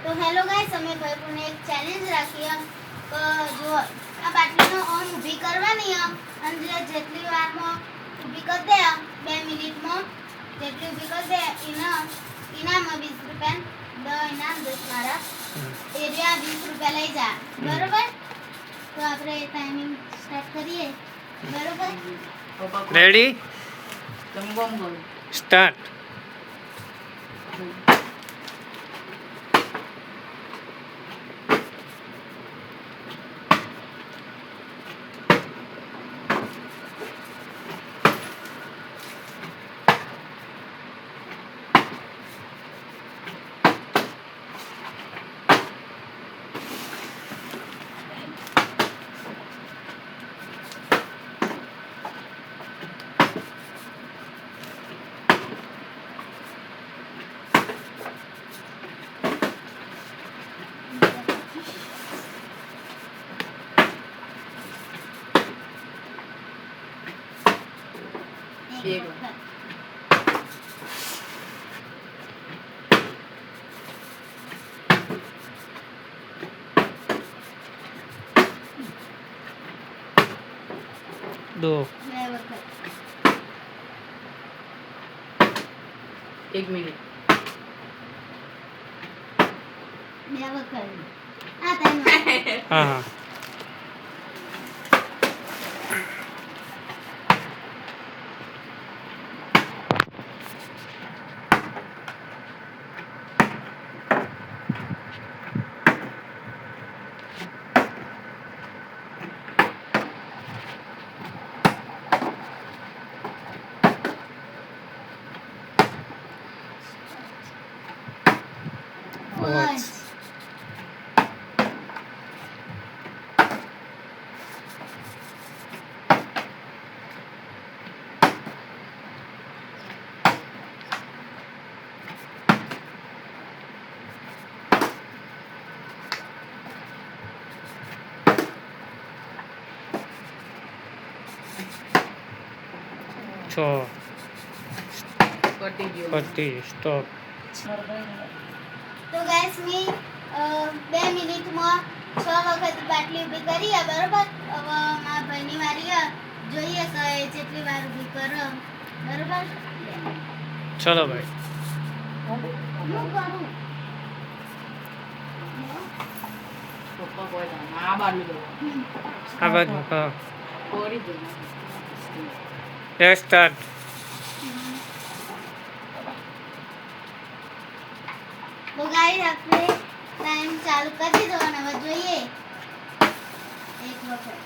तो hello guys અમે ભાઈપુને એક ચેલેન્જ રાખી કે જો આ બાટલીનો ઓમ ઊભી કરવાની અને જેટલી વારમાં ઊભી કરી દે 2 મિનિટમાં જેટલી ઊભી કરી દે ઇનામ 20 રૂપિયા દ ઇનામ 10 મારા એરિયા 20 રૂપિયા લઈ જા બરોબર તો આપણે ટાઈમિંગ સ્ટાર્ટ કરીએ બરોબર રેડી સ્ટાર્ટ दो 1 મિનિટ 2 વખત આ ટાઈમ हाँ हाँ પાંચ छो પતી ગયું पट्टी स्टॉप તો ગાઈસ મી 2 મિનિટમાં 6 વખત બાટલી ઊભી કરી બરોબર હવે મારા ભાઈની વારી જોઈએ કે જેટલી વાર ઊભી કરો બરોબર चलो भाई હું કરું પપ્પા કોઈ આ બાજુ દો आ बाजू हाँ કોરી દો स्टार्ट તો ગાઈસ આપણે ટાઈમ ચાલુ કરી દીધો અને હવે જોઈએ એક વખત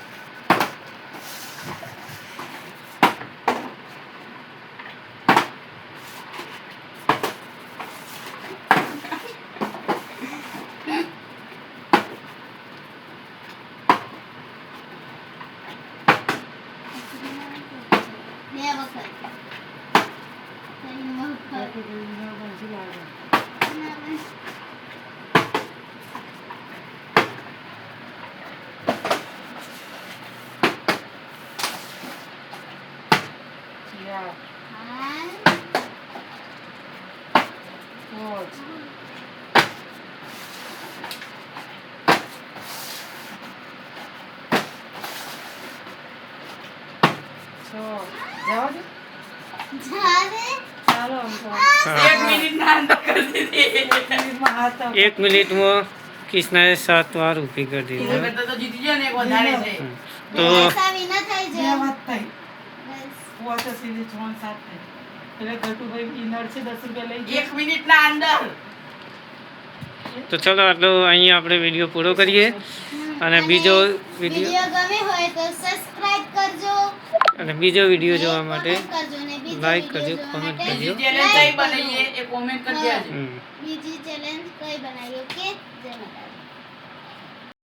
બે વખત ત્રણ વખત हाँ। 1 મિનિટ ના અંદર કરી દીધી 1 मिनट में कृष्णा ने 7 बार ऊपी कर दी એ કરતા તો જીતી ગયો ને એક વધારે છે तो વિના થઈ બે જાય વાત થઈ બસ. વોટર સીધી 6-7 થઈ એટલે ગટુભાઈ ઇનર છે 10 રૂપિયા લઈ ગયા 1 મિનિટ ના અંદર તો ચલો આટલો અહીંયા આપણે વિડીયો પૂરો કરીએ અને બીજો વિડીયો વિડીયો ગમે હોય તો સબસ્ક્રાઇબ કરજો અને બીજો વિડીયો જોવા માટે comment કરજો ને બીજો like વિડીયો કરજો, જોવા comment માટે કરજો. ચેલેન્જ કઈ બનાવીએ એ કોમેન્ટ કરી દેજો હમ. બીજી ચેલેન્જ કઈ બનાવી ઓકે જય માતાજી.